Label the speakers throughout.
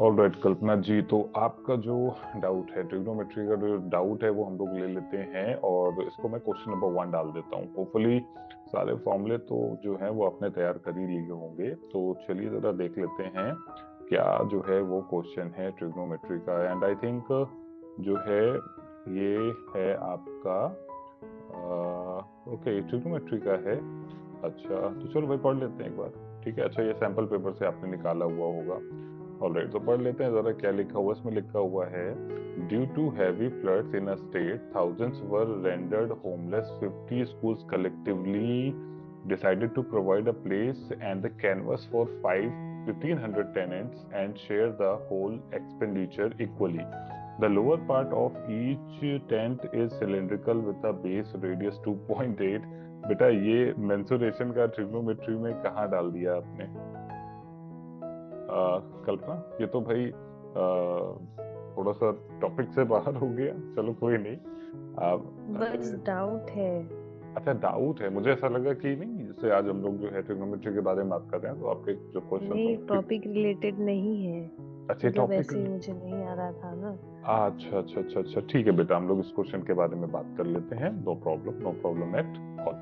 Speaker 1: Alright कल्पना जी, तो आपका जो डाउट है, ट्रिग्नोमेट्री का जो डाउट है वो हम लोग ले लेते हैं और इसको मैं क्वेश्चन नंबर 1 डाल देता हूँ। होपफुली सारे फॉर्मूले तो जो है वो आपने तैयार कर ही लिए होंगे। तो चलिए जरा देख लेते हैं क्या जो है वो क्वेश्चन है ट्रिग्नोमेट्री का। एंड आई थिंक जो है ये है आपका ओके, ट्रिग्नोमेट्री का है। अच्छा तो चलो भाई पढ़ लेते हैं एक बार। ठीक है, अच्छा ये सैंपल पेपर से आपने निकाला हुआ होगा। ऑलराइट, तो पढ़ लेते हैं जरा क्या लिखा हुआ है। इसमें लिखा हुआ है, due to heavy floods in a state thousands were rendered homeless, 50 schools collectively decided to provide a place and the canvas for 1500 tenants and share the whole expenditure equally. The lower part of each tent is cylindrical with a base radius 2.8। बेटा ये mensuration का trigonometry में कहाँ डाल दिया आपने? कल्पना, ये तो भाई थोड़ा सा टॉपिक से बाहर हो गया। चलो कोई नहीं।
Speaker 2: बस
Speaker 1: अरे,
Speaker 2: डाउट है।
Speaker 1: अच्छा डाउट है, मुझे ऐसा लगा कि नहीं, जैसे आज हम लोग जो है ट्रिग्नोमेट्री के बारे में बात कर रहे हैं तो आपके जो क्वेश्चन
Speaker 2: नहीं,
Speaker 1: होंगे।
Speaker 2: टॉपिक रिलेटेड नहीं है।
Speaker 1: अच्छे
Speaker 2: मतलब
Speaker 1: टॉपिक।
Speaker 2: ऐसे ही मुझे नहीं आ रहा था ना।
Speaker 1: अच्छा अच्छा अच्छा अच्छा, ठीक है बेटा, हम लोग इस क्वेश्चन के बारे में बात कर लेते हैं। No problem, no problem at all.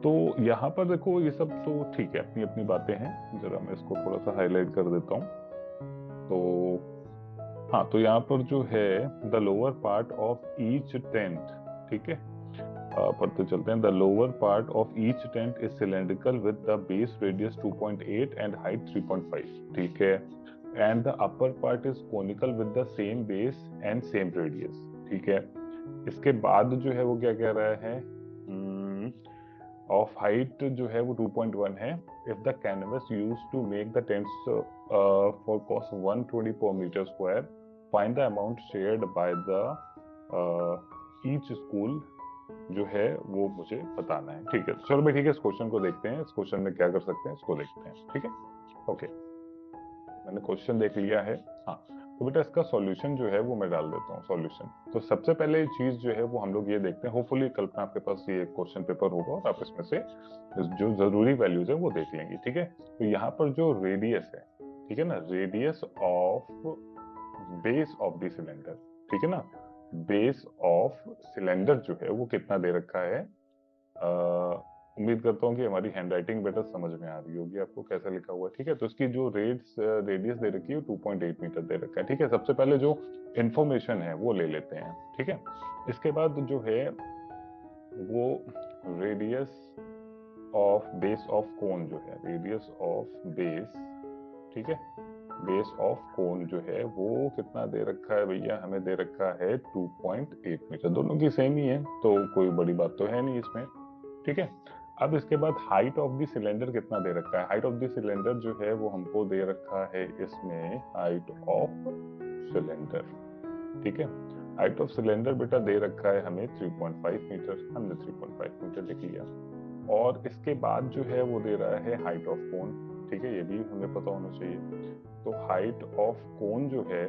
Speaker 1: तो यहाँ पर देखो ये सब तो ठीक है, अपनी अपनी बातें हैं। जरा मैं इसको थोड़ा सा हाईलाइट कर देता हूँ। तो हाँ, तो यहाँ पर जो है the lower part of each tent, ठीक है, पढ़ते चलते हैं। The lower part of each tent is cylindrical with the base radius 2.8 and height 3.5, ठीक है। And the upper part is conical with the same base and same radius, ठीक है। इसके बाद जो है वो क्या कह रहा है, ऑफ हाइट जो है वो 2.1 है। If the canvas use to make the tents for cost 120 per meter square, find the amount shared by the each school जो है वो मुझे बताना है। ठीक है, तो चलो भाई ठीक है, इस क्वेश्चन को देखते हैं। इस क्वेश्चन में क्या कर सकते हैं इसको देखते हैं, ठीक है। ओके, मैंने क्वेश्चन देख लिया है। हाँ, तो बेटा इसका सॉल्यूशन जो है वो मैं डाल देता हूँ सॉल्यूशन। तो सबसे पहले चीज जो है वो हम लोग ये देखते हैं, होपफुली कल्पना आपके पास ये क्वेश्चन पेपर होगा और आप इसमें से जो जरूरी वैल्यूज है वो देख लेंगे, ठीक है। तो यहाँ पर जो रेडियस है, ठीक है ना, radius of base of the cylinder, ठीक है ना, बेस ऑफ सिलेंडर जो है वो कितना दे रखा है। उम्मीद करता हूँ कि हमारी हैंडराइटिंग बेटर समझ में आ रही होगी आपको कैसा लिखा हुआ है, ठीक है। तो इसकी जो रेडियस दे रखी है 2.8 मीटर दे रखा है, ठीक है। सबसे पहले जो इंफॉर्मेशन है वो ले लेते हैं, ठीक है। इसके बाद जो है वो radius of base of cone जो है, रेडियस ऑफ बेस, ठीक है, बेस ऑफ कोन जो है वो कितना दे रखा है भैया, हमें दे रखा है 2.8 मीटर। दोनों की सेम ही है तो कोई बड़ी बात तो है नहीं इसमें, ठीक है। अब इसके बाद हाइट ऑफ द सिलेंडर कितना दे रखा है। हाइट ऑफ द सिलेंडर जो है वो हमको दे रखा है इसमें, हाइट ऑफ सिलेंडर, ठीक है। हाइट ऑफ सिलेंडर बेटा दे रखा है हमें 3.5 मीटर, हमने 3.5 मीटर लिख लिया। और इसके बाद जो है वो दे रहा है हाइट ऑफ कोन, ठीक है, ये भी हमें पता होना चाहिए। तो हाइट ऑफ कोन जो है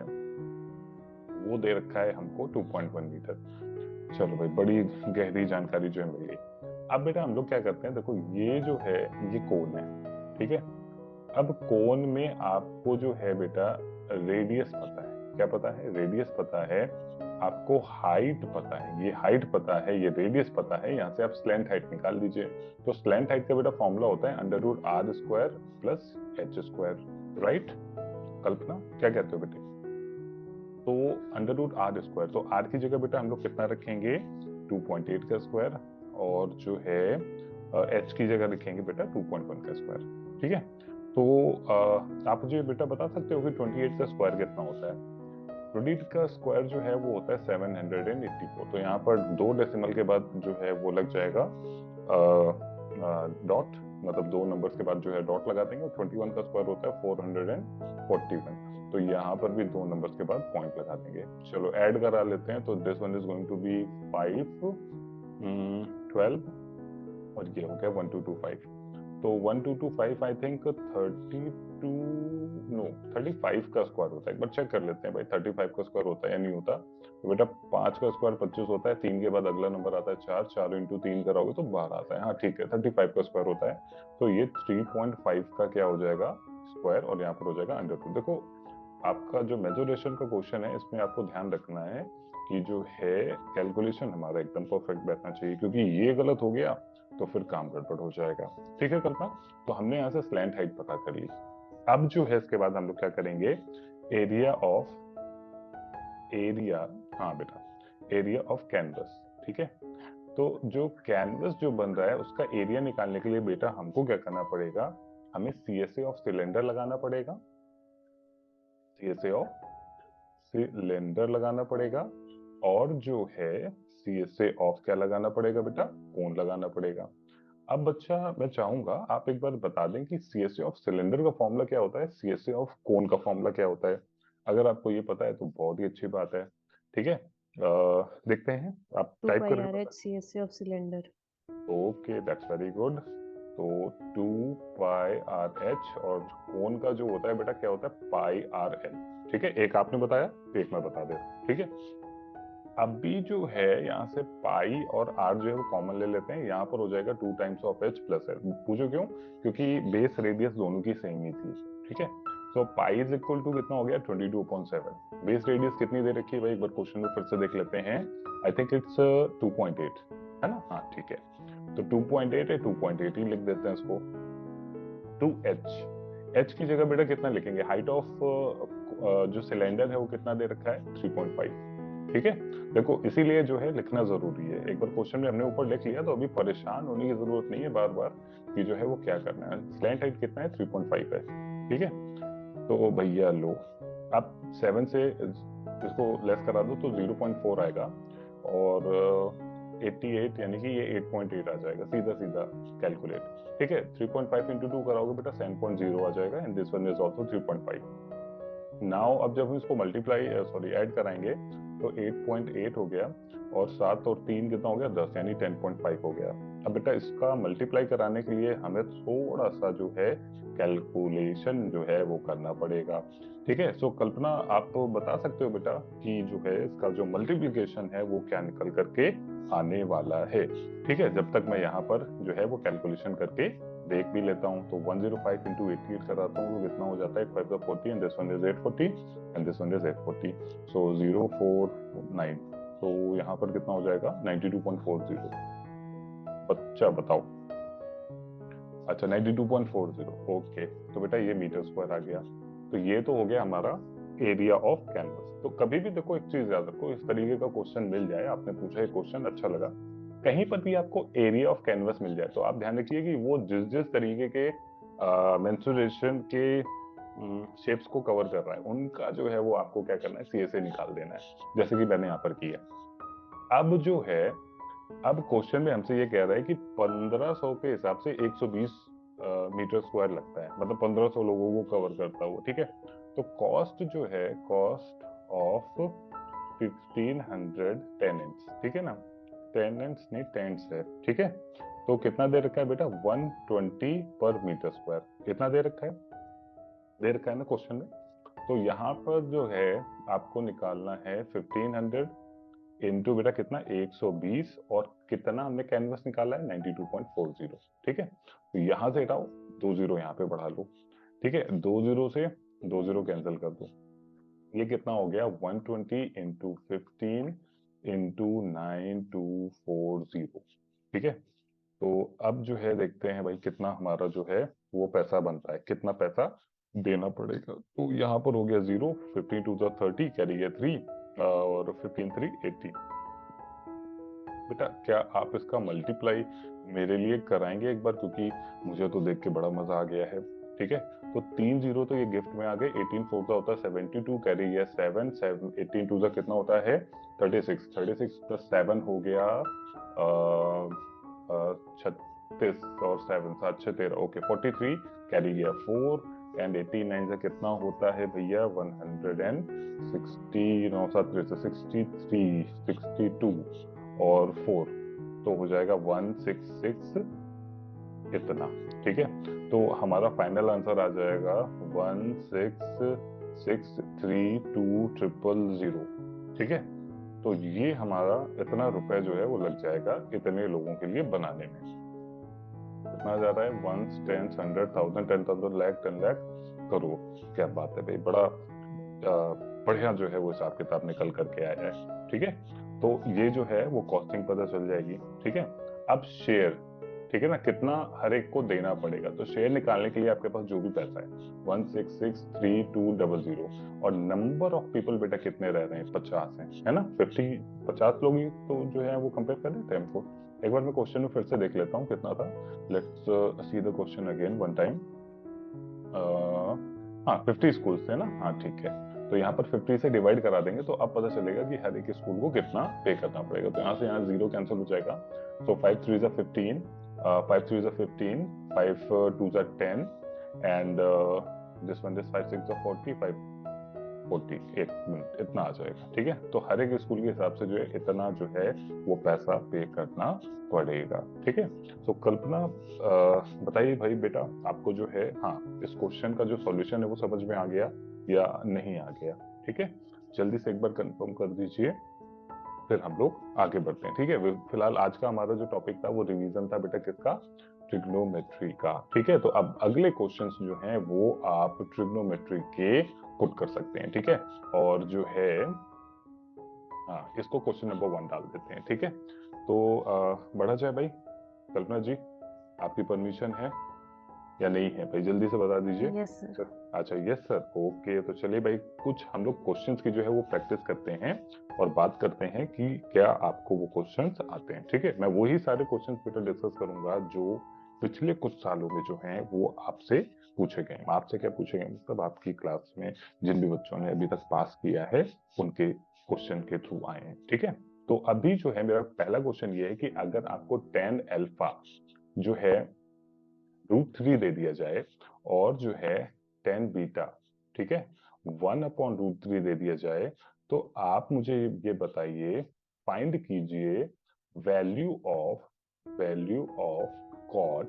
Speaker 1: वो दे रखा है हमको 2.1 मीटर। चलो भाई, बड़ी गहरी जानकारी जो है मिल गई। अब बेटा हम लोग क्या करते हैं, देखो ये जो है ये कोन है, ठीक है। अब कोन में आपको जो है बेटा रेडियस पता है, क्या पता है, रेडियस पता है। आपको हाइट पता है, ये हाइट पता है, ये रेडियस पता है। यहाँ से आप स्लैंट हाइट निकाल दीजिए। तो स्लैंट हाइट का बेटा फॉर्मूला होता है under root R square plus H square, right. कल्पना क्या कहते हो बेटे? तो अंडर रूट आर स्क्वायर, तो आर की जगह बेटा हम लोग कितना रखेंगे, 2.8 का स्क्वायर। और जो है एच की जगह लिखेंगे बेटा 2.1 का स्क्वायर, ठीक है। तो आप मुझे बेटा बता सकते हो कि 28 का स्क्वायर कितना होता है? 28 का स्क्वायर जो है वो होता है 784। तो यहाँ पर दो डेसिमल के बाद जो है वो लग जाएगा डॉट, मतलब दो नंबर्स के बाद जो है डॉट लगा देंगे। और 21 का स्क्वायर होता है 441। तो यहाँ पर भी दो नंबर्स के बाद पॉइंट लगा देंगे। चलो ऐड करा लेते हैं। तो this one is going to be 5, 12, और ये हो गया 1225। तो 1225 आई थिंक 32, नो 35 का स्क्वायर होता है। एक बार चेक कर लेते हैं भाई, 35 का स्क्वायर होता है या नहीं होता। तो बेटा 5 का स्क्वायर 25 होता है, 3 के बाद अगला नंबर आता है 4, 4 इंटू 3 कराओगे तो 12 आता है। हाँ ठीक है, 35 का स्क्वायर होता है। तो ये 3.5 का क्या हो जाएगा स्क्वायर, और यहाँ पर हो जाएगा अंडर रूट। देखो आपका जो मेजोरेशन का क्वेश्चन है इसमें आपको ध्यान रखना है कि जो है कैलकुलेशन हमारा एकदम परफेक्ट बैठना चाहिए, क्योंकि ये गलत हो गया तो फिर काम गड़बड़ हो जाएगा। ठीक है कल्पना, तो हमने यहाँ से स्लैंट हाइट पता कर ली। अब जो है इसके बाद हम लोग क्या करेंगे, एरिया ऑफ हाँ बेटा, एरिया ऑफ कैनवस। ठीक है, तो जो कैनवस जो बन रहा है उसका एरिया निकालने के लिए बेटा हमको क्या करना पड़ेगा, हमें CSA ऑफ सिलेंडर लगाना पड़ेगा, CSA ऑफ सिलेंडर लगाना पड़ेगा, और जो है CSA ऑफ क्या लगाना पड़ेगा बेटा, कोन लगाना पड़ेगा। अब बच्चा मैं चाहूंगा आप एक बार बता दें कि CSA ऑफ सिलेंडर का फॉर्मूला क्या होता है, CSA ऑफ कोन का फॉर्मूला क्या होता है। अगर आपको ये पता है तो बहुत ही अच्छी बात है। ठीक है, देखते हैं, आप
Speaker 2: 2
Speaker 1: टाइप
Speaker 2: pi
Speaker 1: करके
Speaker 2: r
Speaker 1: बता।
Speaker 2: h CSA of cylinder.
Speaker 1: Okay that's very good. तो 2 π r h, और कोन का जो होता है बेटा क्या होता है, π r l। ठीक है, एक आपने बताया तो एक मैं बता दे रहा हूँ। ठीक है, अभी जो है यहाँ से पाई और आर जो है वो कॉमन ले लेते हैं, यहाँ पर हो जाएगा 2 times of H plus L. पूछो क्यों, क्योंकि बेस रेडियस दोनों की सेम ही थी। ठीक है, सो पाई इज इक्वल टू कितना हो गया, 22.7। बेस रेडियस कितनी दे रखी है भाई, एक बार क्वेश्चन में फिर से देख लेते हैं। आई थिंक इट्स 2.8 है ना, हाँ ठीक है, तो 2.8 है, 2.8 ही लिख देते हैं इसको। 2h, एच की जगह बेटा कितना लिखेंगे, हाइट ऑफ जो सिलेंडर है वो कितना दे रखा है, 3.5। ठीक है, देखो इसीलिए जो है लिखना जरूरी है, एक बार क्वेश्चन में हमने ऊपर लिख लिया तो अभी परेशान होने की जरूरत नहीं है बार बार कि जो है वो क्या करना है। स्लैंट हाइट कितना है, 3.5 है। ठीक है, तो भैया लो, आप 7 से इसको लेस करा दो तो 0.4 आएगा, और 88 यानी कि ये 8.8 आ जाएगा, सीधा सीधा कैलकुलेट। ठीक है, 3.5 इंटू 2 कराओगे बेटा 7.0 आ जाएगा, and this one is also 3.5। Now अब जब हम इसको मल्टीप्लाई सॉरी ऐड कराएंगे तो 8.8 हो गया, और 7 और 3 कितना हो गया, 10, यानी 10.5 हो गया। अब बेटा इसका मल्टीप्लाई कराने के लिए हमें थोड़ा सा जो है कैलकुलेशन जो है वो करना पड़ेगा। ठीक है, सो कल्पना आप तो बता सकते हो बेटा कि जो है इसका जो मल्टीप्लिकेशन है वो क्या निकल करके आने वाला है। ठीक है, जब तक मैं यहाँ पर जो है वो कैलकुलेशन करके देख भी लेता हूँ, तो 105 इंटू 88 कराता हूँ तो कितना हो जाता है, 5 × 40 and this one is 840 and this one is 840, सो 049, तो यहाँ पर कितना हो जाएगा, 92.40। बच्चा बताओ, अच्छा 92.40, ओके, तो बेटा ये मीटर स्क्वायर आ गया। तो ये तो हो गया हमारा एरिया ऑफ कैनवस। तो कभी भी देखो एक चीज याद रखो, इस तरीके का क्वेश्चन मिल जाए, आपने पूछा ये क्वेश्चन अच्छा लगा, कहीं पर भी आपको एरिया ऑफ कैनवस मिल जाए तो आप ध्यान रखिए कि वो जिस जिस तरीके के मेंस्ट्रुएशन के शेप्स को कवर कर रहा है उनका जो है वो आपको क्या करना है, CSA निकाल देना है, जैसे कि मैंने यहाँ पर किया। अब जो है, अब क्वेश्चन में हमसे ये कह रहा है कि 1500 के हिसाब से 120 मीटर स्क्वायर लगता है, मतलब 1500 लोगों को कवर करता है वो। ठीक है, तो कॉस्ट जो है, कॉस्ट ऑफ 1510 इंच, ठीक है ना, 10 इंच नहीं, टेंस है। ठीक है, तो कितना दे रखा है बेटा, 120 पर मीटर स्क्वायर, कितना दे रखा है, दे रखा है ना क्वेश्चन में। तो यहाँ पर जो है आपको निकालना है 1500 इंटू बेटा कितना, 120, और कितना हमने कैनवस निकाला है, 92.40। ठीक है, तो यहाँ से हटाओ, 2 जीरो यहाँ पे बढ़ा लो। ठीक है, 2 जीरो से 2 जीरो कैंसिल कर दो, ये कितना हो गया, 120 इंटू 15 इंटू 9240। ठीक है, तो अब जो है देखते हैं भाई कितना हमारा जो है वो पैसा बनता है, कितना पैसा देना पड़ेगा। तो यहाँ पर हो गया 0, 15 टू द 30 कैरी गया 3, और 15 3 80। बेटा क्या आप इसका मल्टीप्लाई मेरे लिए कराएंगे एक बार, क्योंकि मुझे तो देख के बड़ा मजा आ गया है। ठीक है, तो 3 जीरो तो ये गिफ्ट में आ गए, 18 4 का होता है 72, कैरी गया 7, 7 18 2 का कितना होता है 36, 36 प्लस 7 हो गया 36, और 7 7 6 13, ओके 43, कैरी गया 4, एंड 89 से कितना होता है भैया 160, 9 7 63, 62 और 4, तो हो जाएगा 166 इतना। ठीक है, तो हमारा फाइनल आंसर आ जाएगा 166320000। ठीक है, तो ये हमारा इतना रुपए जो है वो लग जाएगा इतने लोगों के लिए बनाने में। कितना जा रहा है, 1 10 100 1000 10,000 लाख 10 लाख करोड़। क्या बात है भाई, बड़ा बढ़िया जो है वो हिसाब किताब निकल करके आया है। ठीक है, तो ये जो है वो कॉस्टिंग पता चल जाएगी। ठीक है, अब शेयर, ठीक है ना, कितना हर एक को देना पड़ेगा। तो शेयर निकालने के लिए आपके पास जो भी पैसा है 1663200 और नंबर ऑफ पीपल बेटा कितने रह रहे हैं, 50 है ना, 50 लोग ही तो जो है वो कंपेयर कर रहे थे हमको। एक बार मैं क्वेश्चन में फिर से देख लेता हूँ कितना था। Let's see the question again one time. हाँ 50 स्कूल थे ना, हाँ ठीक है। तो यहाँ पर 50 से डिवाइड करा देंगे तो अब पता चलेगा कि हर एक स्कूल को कितना पे करना पड़ेगा। तो यहाँ से यहाँ जीरो कैंसिल हो जाएगा। तो 5 3 जा 15, 5 3 जा 15, 5 2 जा 10 एंड दिस वन, दिस 5 6 जा 40, 5 40, एक मिनट इतना आ जाएगा। ठीक है, तो हर एक स्कूल के हिसाब से जो है इतना जो है वो पैसा पे करना पड़ेगा। ठीक है, तो कल्पना बताइए भाई बेटा, आपको जो है हाँ इस क्वेश्चन का जो सॉल्यूशन है वो समझ में आ गया या नहीं आ गया? ठीक है, जल्दी से एक बार कंफर्म कर दीजिए, फिर हम लोग आगे बढ़ते हैं। ठीक है, फिलहाल आज का हमारा जो टॉपिक था वो रिवीजन था बेटा किसका, ट्रिग्नोमेट्री का। ठीक है, तो अब अगले क्वेश्चंस जो हैं वो आप ट्रिग्नोमेट्री के पुट कर सकते हैं। ठीक है, और जो है हाँ इसको क्वेश्चन नंबर 1 डाल देते हैं। ठीक है, तो बढ़ा जाए भाई। कल्पना जी, आपकी परमिशन है या नहीं है भाई, जल्दी से बता दीजिए।
Speaker 2: Yes sir.
Speaker 1: सर अच्छा यस सर, ओके। तो चलिए भाई, कुछ हम लोग क्वेश्चंस की जो है वो प्रैक्टिस करते हैं और बात करते हैं कि क्या आपको वो क्वेश्चंस आते हैं। ठीक है, मैं वही सारे क्वेश्चंस बेटा डिस्कस करूंगा जो पिछले कुछ सालों में जो हैं वो आपसे पूछे गए। आपसे क्या पूछे गए, मतलब आपकी क्लास में जिन भी बच्चों ने अभी तक पास किया है उनके क्वेश्चन के थ्रू आए हैं। ठीक है, तो अभी जो है मेरा पहला क्वेश्चन ये है कि अगर आपको tan अल्फा जो है √3 दे दिया जाए और जो है tan बीटा, ठीक है, 1/√3 दे दिया जाए, तो आप मुझे ये बताइए, फाइंड कीजिए value of cot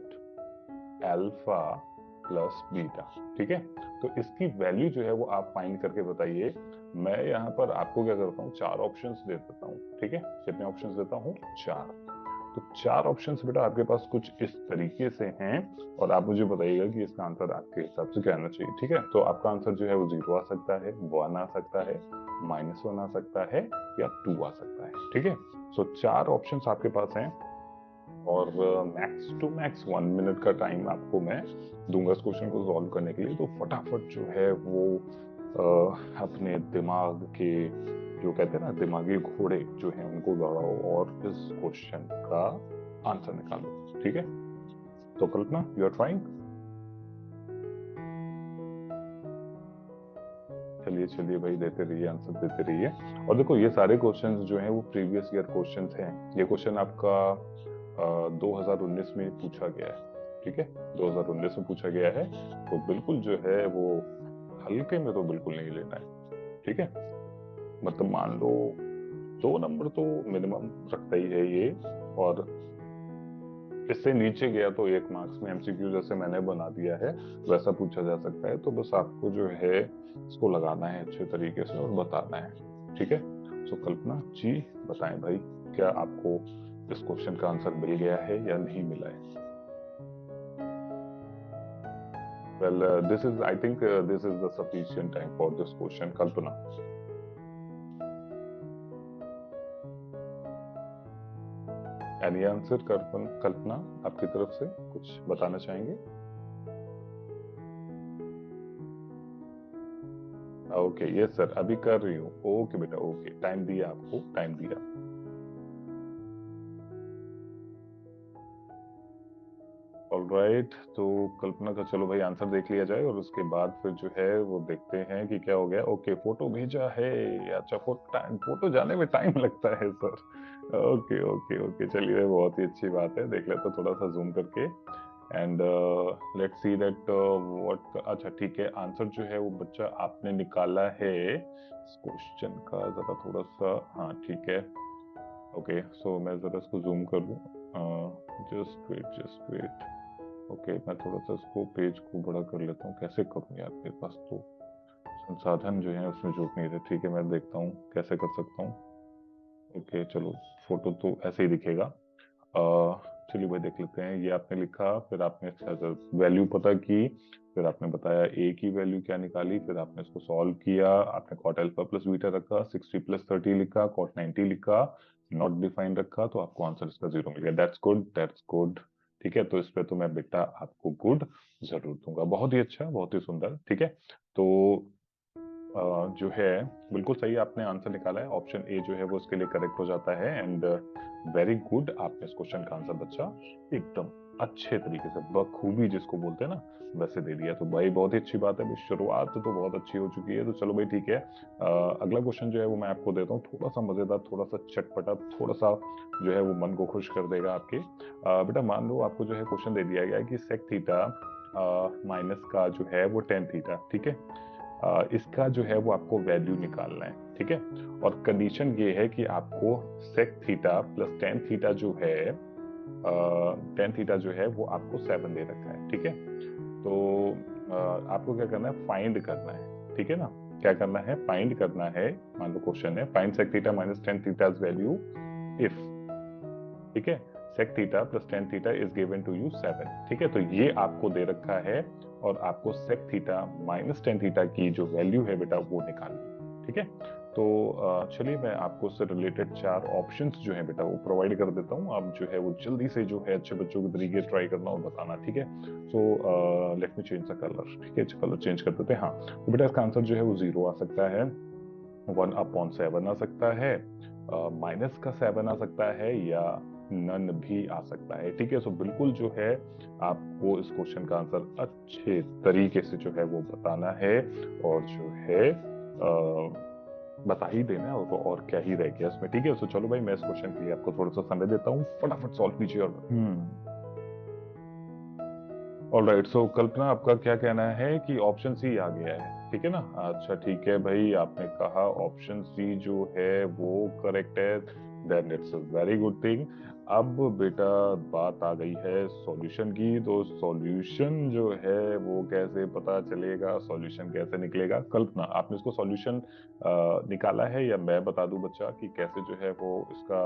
Speaker 1: alpha plus beta. ठीक है, तो इसकी वैल्यू जो है वो आप फाइंड करके बताइए। मैं यहाँ पर आपको क्या करता हूँ, 4 ऑप्शंस दे देता हूँ। ठीक है, कितने ऑप्शंस देता हूँ, 4। तो 4 ऑप्शंस बेटा आपके पास कुछ इस तरीके से हैं और आप मुझे बताइएगा कि इसका आंसर आपके हिसाब से क्या आना चाहिए। ठीक है, तो आपका आंसर जो है वो 0 आ सकता है, 1 आ सकता है, -1 आ सकता है या 2 आ सकता है। ठीक है, सो 4 ऑप्शंस आपके पास हैं और मैक्स टू मैक्स 1 मिनट का टाइम आपको मैं दूंगा इस क्वेश्चन को सॉल्व करने के लिए। तो फटाफट जो है वो अपने दिमाग के जो कहते हैं ना दिमागी घोड़े जो हैं उनको दौड़ाओ और इस क्वेश्चन का आंसर निकालो। ठीक है, तो कल्पना यू आर ट्राइंग। चलिए चलिए भाई, देते रहिए आंसर, देते रहिए। और देखो ये सारे क्वेश्चंस जो हैं वो प्रीवियस ईयर क्वेश्चंस हैं। ये क्वेश्चन आपका 2019 में पूछा गया है। ठीक है, 2019 में पूछा गया है, तो बिल्कुल जो है वो हल्के में तो बिल्कुल नहीं लेना है। ठीक है, मतलब मान लो 2 नंबर तो मिनिमम रखता ही है ये, और इससे नीचे गया तो 1 मार्क्स में एमसीक्यू जैसे मैंने बना दिया है वैसा पूछा जा सकता है। तो बस आपको जो है इसको लगाना है अच्छे तरीके से और बताना है। ठीक है, सो कल्पना जी बताएं भाई, क्या आपको इस क्वेश्चन का आंसर मिल गया है या नहीं मिला है? Well, I think this is the sufficient time for this question, Kalpana. Any answer, कल्पना आपकी तरफ से कुछ बताना चाहेंगे? ओके यस सर, अभी कर रही हूँ। ओके बेटा, ओके, टाइम दिया आपको, टाइम दिया। ऑलराइट, तो कल्पना का चलो भाई आंसर देख लिया जाए और उसके बाद फिर जो है वो देखते हैं कि क्या हो गया। ओके, फोटो भेजा है। अच्छा, फोटो जाने में टाइम लगता है सर। ओके ओके ओके, चलिए बहुत ही अच्छी बात है, देख लेते थोड़ा सा जूम करके and let's see that what. अच्छा ठीक है, आंसर जो है वो बच्चा आपने निकाला है इस क्वेश्चन का, जरा थोड़ा सा, हाँ ठीक है। ओके, सो मैं जरा इसको जूम कर लूँ, जस्ट वेट। ओके, मैं थोड़ा सा इसको पेज को बड़ा कर लेता हूँ। कैसे करूँ यार, मेरे पास तो संसाधन जो है उसमें जुट नहीं रहे। ठीक है, मैं देखता हूँ कैसे कर सकता हूँ। ओके चलो, फोटो तो ऐसे ही दिखेगा। चलिए भाई देख लेते हैं। ये आपने लिखा, फिर आपने वैल्यू पता की, फिर आपने बताया ए की वैल्यू क्या निकाली, फिर आपने इसको सॉल्व किया, आपने कॉट अल्फा प्लस बीटा रखा, 60 प्लस 30 लिखा, कॉट 90 लिखा, नॉट डिफाइन रखा, तो आपको आंसर इसका 0 मिल गया। That's good, that's good. ठीक है, तो इस पे तो मैं बेटा आपको गुड जरूर दूंगा। बहुत ही अच्छा, बहुत ही सुंदर। ठीक है, तो जो है बिल्कुल सही आपने आंसर निकाला है। ऑप्शन ए जो है वो इसके लिए करेक्ट हो जाता है। एंड वेरी गुड, आपने इस क्वेश्चन का आंसर बच्चा एकदम अच्छे तरीके से, बखूबी जिसको बोलते हैं ना, वैसे दे दिया। तो भाई बहुत ही अच्छी बात है, शुरुआत तो बहुत अच्छी हो चुकी है। तो चलो भाई ठीक है, अगला क्वेश्चन जो है वो मैं आपको देता हूँ, थोड़ा सा मजेदार, थोड़ा सा चटपटा, थोड़ा सा जो है वो मन को खुश कर देगा आपके। बेटा मान लो आपको जो है क्वेश्चन दे दिया गया है कि सेक थीटा माइनस का जो है वो टेन थीटा, ठीक है, इसका जो है वो आपको वैल्यू निकालना है। ठीक है, और कंडीशन ये है कि आपको sec theta plus tan theta जो है, टेन थीटा जो है वो आपको 7 दे रखा है। ठीक है, तो आपको क्या करना है, फाइंड करना है। ठीक है ना, क्या करना है, फाइंड करना है। मान लो क्वेश्चन है find sec theta minus tan थीटा's वैल्यू इफ, ठीक है, sec theta plus tan theta is given to you 7। ठीक है, तो ये आपको दे रखा है, और आपको sec theta minus tan theta की जो वैल्यू है बेटा वो निकालनी। ठीक है, तो चलिए मैं आपको उससे रिलेटेड 4 ऑप्शंस जो है बेटा वो प्रोवाइड कर देता हूँ। आप जो है वो जल्दी से जो है अच्छे बच्चों के तरीके ट्राई करना और बताना। ठीक है, सो let me change the colour. ठीक है, कलर चेंज कर देते हैं। हाँ, तो बेटा इसका आंसर जो है वो 0 आ सकता है, 1/7 आ सकता है, माइनस का 7 आ सकता है, या नन भी आ सकता है। ठीक है, सो बिल्कुल जो है आपको इस क्वेश्चन का आंसर अच्छे तरीके से जो है वो बताना है, और जो है बता ही देना है, और क्या ही रह गया इसमें। ठीक है, सो चलो भाई मैं इस क्वेश्चन के लिए आपको थोड़ा सा समय देता हूँ, फटाफट सॉल्व कीजिए। और ऑलराइट, सो कल्पना आपका क्या कहना है कि ऑप्शन सी आ गया है? ठीक है ना, अच्छा ठीक है भाई, आपने कहा ऑप्शन सी जो है वो करेक्ट है, then it's a very good thing. अब बेटा बात आ गई है सॉल्यूशन की। तो सॉल्यूशन जो है वो कैसे पता चलेगा, सॉल्यूशन कैसे निकलेगा? कल्पना आपने इसको सॉल्यूशन निकाला है, या मैं बता दूं बच्चा कि कैसे जो है वो इसका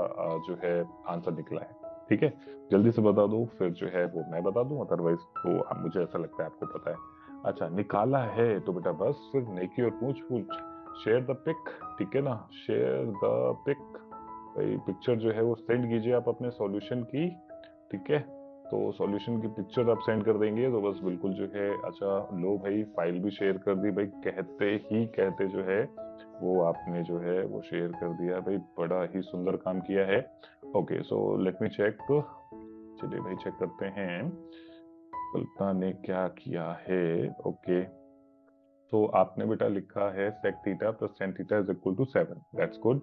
Speaker 1: जो है आंसर निकला है? ठीक है, जल्दी से बता दो, फिर जो है वो मैं बता दूं, अदरवाइज तो मुझे ऐसा लगता है आपको पता है। अच्छा, निकाला है तो बेटा बस फिर नेकी और पूछ पूछ, शेयर द पिक। ठीक है ना, शेयर द पिक, भाई पिक्चर जो है वो सेंड कीजिए आप अपने सॉल्यूशन की। ठीक है, तो सॉल्यूशन की पिक्चर आप सेंड कर देंगे तो बस बिल्कुल जो है। अच्छा लो भाई, फाइल भी शेयर कर दी भाई, कहते ही कहते जो है वो आपने जो है वो शेयर कर दिया भाई, बड़ा ही सुंदर काम किया है। Okay, so let me check. चलिए भाई चेक करते हैं कल्पना ने क्या किया है। ओके, तो आपने बेटा लिखा है sec theta plus tan theta is equal to 7, that's good.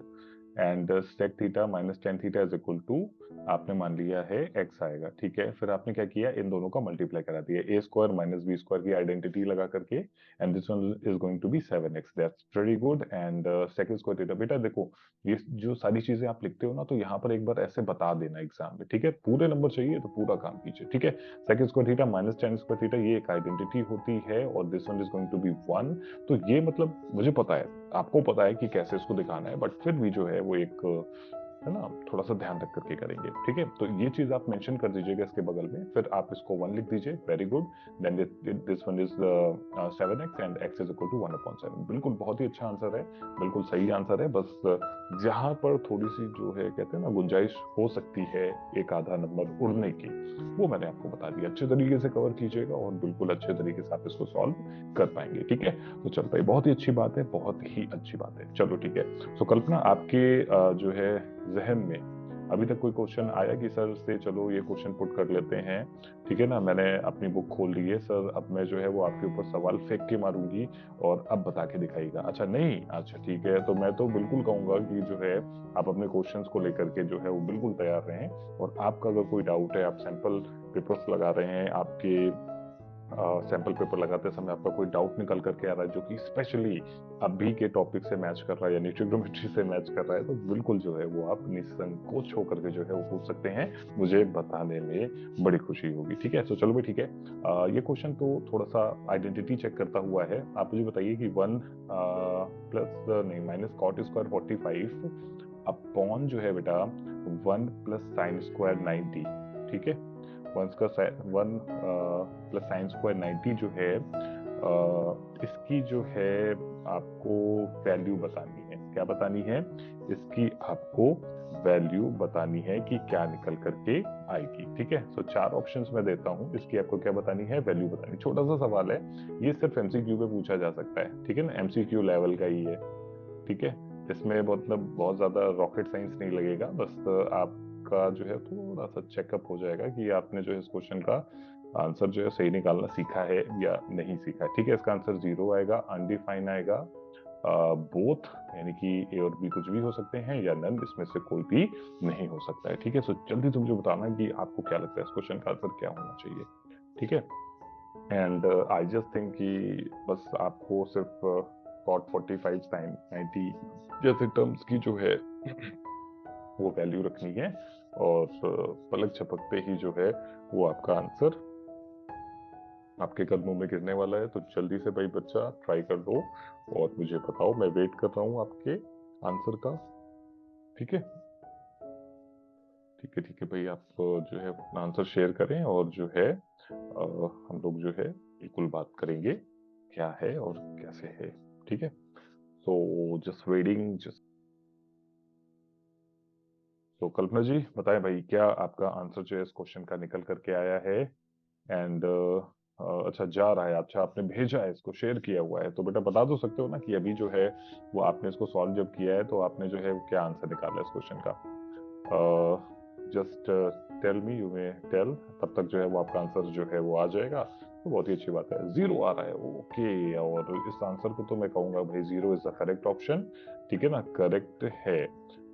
Speaker 1: And sec theta minus tan theta is equal to, आपने मान लिया है x आएगा। ठीक है, फिर आपने क्या किया, इन दोनों का मल्टीप्लाई करा दिया, a square minus B square की आइडेंटिटी लगा करके, and this one is going to be 7x, that's very good. And sec square theta, बेटा देखो ये जो सारी चीजें आप लिखते हो ना, तो यहाँ पर एक बार ऐसे बता देना एग्जाम में। ठीक है, पूरे नंबर चाहिए तो पूरा काम कीजिए। ठीक है, sec square theta minus tan square theta ये एक आइडेंटिटी होती है, और this one is going to be 1। तो ये मतलब मुझे पता है, आपको पता है कि कैसे इसको दिखाना है, बट फिर भी जो है वो एक है ना, थोड़ा सा ध्यान रख करके करेंगे। ठीक है, तो ये चीज आप मेंशन कर दीजिएगा इसके बगल में, फिर आप इसको 1 लिख दीजिए, very good. Then this one is 7x and x is equal to 1/7। बिल्कुल बहुत ही अच्छा आंसर है, बिल्कुल सही आंसर है। बस जहां पर थोड़ी सी जो है कहते हैं ना गुंजाइश हो सकती है एक आधा नंबर उड़ने की, वो मैंने आपको बता दिया। अच्छे तरीके से कवर कीजिएगा और बिल्कुल अच्छे तरीके से आप इसको सॉल्व कर पाएंगे। ठीक है, तो चलता है, बहुत ही अच्छी बात है, बहुत ही अच्छी बात है। चलो ठीक है, सो कल्पना आपके जो है जहन में अभी तक कोई क्वेश्चन आया कि सर से चलो ये क्वेश्चन पुट कर लेते हैं? ठीक है ना, मैंने अपनी बुक खोल ली है सर, अब मैं जो है वो आपके ऊपर सवाल फेंक के मारूंगी, और अब बता के दिखाइएगा। अच्छा नहीं, अच्छा ठीक है, तो मैं तो बिल्कुल कहूंगा कि जो है आप अपने क्वेश्चंस को लेकर के जो है वो बिल्कुल तैयार रहें, और आपका अगर कोई डाउट है, आप सैंपल पेपर्स लगा रहे हैं, आपके सैंपल पेपर लगाते समय आपका कोई डाउट निकल करके आ रहा है जो कि स्पेशली अभी के टॉपिक से मैच कर रहा है, यानी ट्रिग्नोमेट्री से मैच कर रहा है, तो बिल्कुल जो है वो आप निसंकोच होकर के जो है वो पूछ सकते हैं, मुझे बताने में बड़ी खुशी होगी। ठीक है, तो चलो भाई ठीक है, ये क्वेश्चन तो थोड़ा सा आइडेंटिटी चेक करता हुआ है। आप मुझे बताइए कि 1 प्लस नहीं माइनस कॉट स्क्वायर 45 अपॉन जो है बेटा 1 प्लस साइन स्क्वायर 90। ठीक है। 1 प्लस साइन स्क्वायर 90 जो है इसकी जो है आपको वैल्यू बतानी है। क्या बतानी है? इसकी आपको वैल्यू बतानी है कि क्या निकल करके आएगी। ठीक है। सो 4 ऑप्शंस मैं देता हूं, इसकी आपको क्या बतानी है? वैल्यू बतानी। छोटा सा सवाल है, ये सिर्फ एमसीक्यू पे पूछा जा सकता है। ठीक है ना, एमसीक्यू लेवल का ही है। ठीक है। इसमें मतलब बहुत ज्यादा रॉकेट साइंस नहीं लगेगा, बस आपका जो है थोड़ा सा चेकअप हो जाएगा कि आपने जो है इस क्वेश्चन का आंसर जो है सही निकालना सीखा है या नहीं सीखा है। ठीक है। इसका आंसर 0 आएगा, अनडिफाइन आएगा, बोथ यानी कि ए और बी कुछ भी हो सकते हैं, या नन, इसमें से कोई भी नहीं हो सकता है। ठीक है। सो जल्दी से मुझे बताना कि आपको क्या लगता है इस क्वेश्चन का आंसर क्या होना चाहिए। ठीक है। एंड आई जस्ट थिंक कि बस आपको सिर्फ cot 45 sin 90 जैसे टर्म्स की जो है वो वैल्यू रखनी है, और पलक झपकते ही जो है वो आपका आंसर आपके कदमों में गिरने वाला है। तो जल्दी से भाई बच्चा ट्राई कर लो और मुझे बताओ। मैं वेट कर रहा हूँ आपके आंसर का। ठीक है। ठीक है। ठीक है भाई, आप जो है अपना आंसर शेयर करें, और जो है हम लोग जो है बिल्कुल बात करेंगे क्या है और कैसे है। ठीक है। So just waiting just. तो कल्पना जी बताएं भाई, क्या आपका आंसर जो है इस क्वेश्चन का निकल करके आया है? एंड अच्छा जा रहा है, अच्छा आपने भेजा है, इसको शेयर किया हुआ है, तो बेटा बता दो सकते हो ना कि अभी जो है वो आपने इसको सॉल्व जब किया है तो आपने जो है वो क्या आंसर निकाला इस क्वेश्चन का? Just tell me, you may tell. तब तक जो है वो आपका आंसर जो है वो आ जाएगा, तो बहुत ही अच्छी बात है। 0 आ रहा है, ओके। और इस आंसर को तो मैं कहूंगा भाई 0 इज द करेक्ट ऑप्शन। ठीक है ना, करेक्ट है।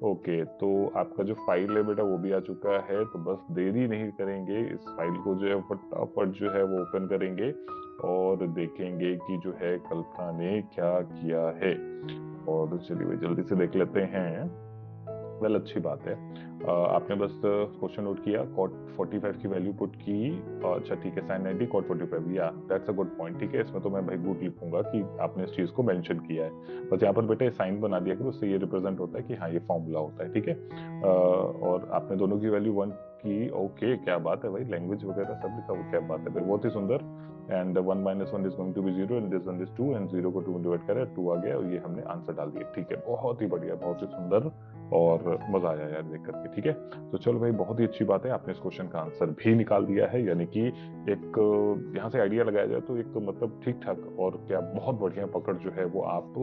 Speaker 1: ओके, तो आपका जो फाइल है बेटा वो भी आ चुका है, तो बस देरी नहीं करेंगे, इस फाइल को जो है फटाफट जो है वो ओपन करेंगे और देखेंगे कि जो है कल्पना ने क्या किया है। और चलिए भाई जल्दी से देख लेते हैं। वेल अच्छी बात है। आपने बस क्वेश्चन नोट किया, कॉट 45 की वैल्यू पुट की। अच्छा ठीक है, साइन 90 कॉट 45, या दैट्स अ गुड पॉइंट। ठीक है, इसमें तो मैं भाई गुड लिखूंगा कि आपने इस चीज को मेंशन किया है। बस यहाँ पर बेटे साइन बना दिया करो, उससे ये रिप्रेजेंट होता है कि हाँ ये फॉर्मूला होता है। ठीक है। और आपने दोनों की वैल्यू 1 की। ओके, क्या बात है भाई, लैंग्वेज वगैरह सब लिखा हुआ, क्या बात है फिर, बहुत ही सुंदर। And 1 - 1 is going to be 0 and this 1 is 2 and 0 को 2 डिवाइड करें 2 आ गया, और ये हमने आंसर डाल दिया। ठीक है, बहुत ही बढ़िया, बहुत ही सुंदर, और मजा आया यार देख करके। ठीक है। तो चलो भाई बहुत ही अच्छी बात है, आपने इस क्वेश्चन का आंसर भी निकाल दिया है, यानी कि एक यहाँ से आइडिया लगाया जाए तो एक मतलब ठीक ठाक और क्या बहुत बढ़िया पकड़ जो है वो आप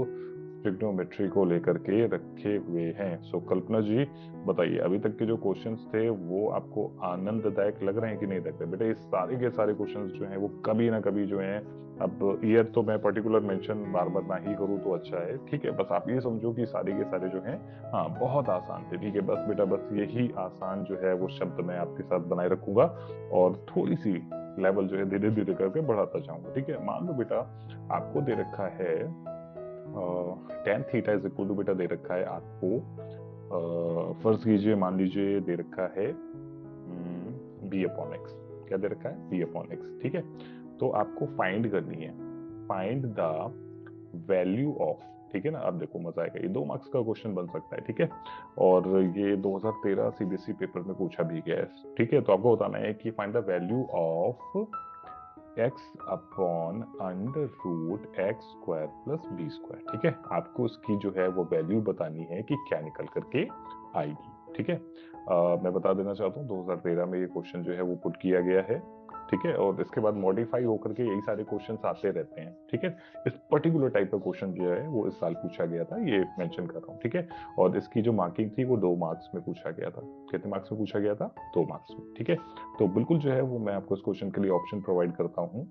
Speaker 1: ट्रिग्नोमेट्री को लेकर के रखे हुए हैं। सो कल्पना जी बताइए, अभी तक के जो क्वेश्चंस थे वो आपको आनंददायक लग रहे हैं कि नहीं लग रहे? बेटा ये सारे के सारे क्वेश्चंस जो हैं वो कभी ना कभी जो हैं, अब ईयर तो मैं पर्टिकुलर मेंशन बार बार ना ही करूँ तो अच्छा है। ठीक है, बस आप ये समझो कि सारे के सारे जो हैं हाँ बहुत आसान थे। ठीक है, बस बेटा बस यही आसान जो है वो शब्द मैं आपके साथ बनाए रखूंगा, और थोड़ी सी लेवल जो है धीरे धीरे करके बढ़ाता जाऊंगा। ठीक है। मान लो बेटा आपको दे रखा है tan theta is equal to, बेटा दे रखा है आपको फर्ज कीजिए, मान लीजिए दे रखा है b/x। क्या दे रखा है? b/x। ठीक है। तो आपको फाइंड करनी है, फाइंड द वैल्यू ऑफ। ठीक है ना, अब देखो मजा आएगा, ये 2 मार्क्स का क्वेश्चन बन सकता है। ठीक है, और ये 2013 सीबीएसई पेपर में पूछा भी गया है। ठीक है, तो आपको बताना है कि find the value of x/√x² + b²। ठीक है, आपको उसकी जो है वो वैल्यू बतानी है कि क्या निकल करके आएगी। ठीक है। मैं बता देना चाहता हूँ 2013 में ये क्वेश्चन जो है वो पुट किया गया है। ठीक है, और इसके बाद मॉडिफाई होकर के यही सारे क्वेश्चंस आते रहते हैं। ठीक है, इस पर्टिकुलर टाइप का क्वेश्चन जो है वो इस साल पूछा गया था, ये मेंशन कर रहा हूँ। ठीक है, और इसकी जो मार्किंग थी वो 2 मार्क्स में पूछा गया था। कितने मार्क्स में पूछा गया था? 2 मार्क्स में। ठीक है, तो बिल्कुल जो है वो मैं आपको इस क्वेश्चन के लिए ऑप्शन प्रोवाइड करता हूँ।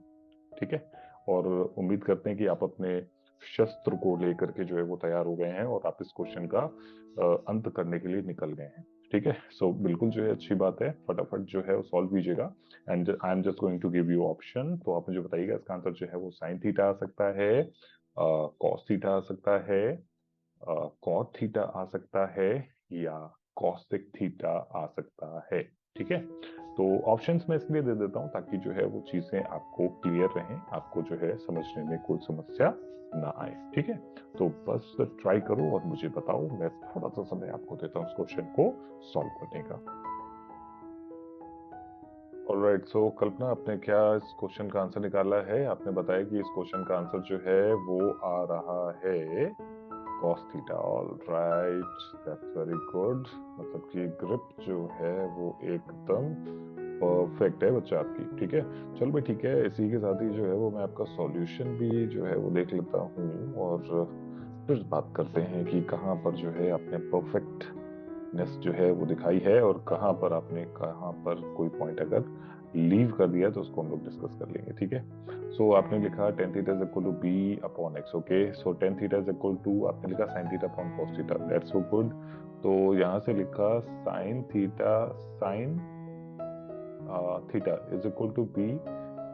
Speaker 1: ठीक है, और उम्मीद करते हैं कि आप अपने शस्त्र को लेकर के जो है वो तैयार हो गए हैं, और आप इस क्वेश्चन का अंत करने के लिए निकल गए हैं। ठीक है, सो बिल्कुल जो है अच्छी बात है, फटाफट जो है वो सॉल्व कीजिएगा। And I am just going to give you option, तो आप मुझे बताइएगा इसका आंसर जो है वो साइन थीटा आ सकता है, कॉस थीटा आ सकता है, कॉट थीटा आ सकता है, या कॉसेक थीटा आ सकता है। ठीक है, तो ऑप्शंस मैं इसलिए दे देता हूं ताकि जो है वो चीजें आपको क्लियर रहें, आपको जो है समझने में कोई समस्या ना आए। ठीक है, तो बस ट्राई करो और मुझे बताओ, मैं थोड़ा सा समय आपको देता हूँ इस क्वेश्चन को सॉल्व करने का। ऑलराइट, सो कल्पना, आपने क्या इस क्वेश्चन का आंसर निकाला है? आपने बताया कि इस क्वेश्चन का आंसर जो है वो आ रहा है cos theta. Alright, that's very good. मतलब कि ग्रिप जो है वो एकदम परफेक्ट है बच्चा आपकी। ठीक है, चलो भाई, ठीक है। इसी के साथ ही जो है वो मैं आपका सॉल्यूशन भी जो है वो देख लेता हूँ, और फिर बात करते हैं कि कहाँ पर जो है आपने परफेक्टनेस जो है वो दिखाई है, और कहाँ पर कोई पॉइंट अगर लीव कर दिया तो उसको हम लोग डिस्कस कर लेंगे। ठीक है, सो आपने लिखा tan theta is equal to B upon X. Okay, so tan theta is equal to, आपने लिखा sine theta upon cos theta. That's so good. तो यहाँ से लिखा sine theta, sine theta is equal to B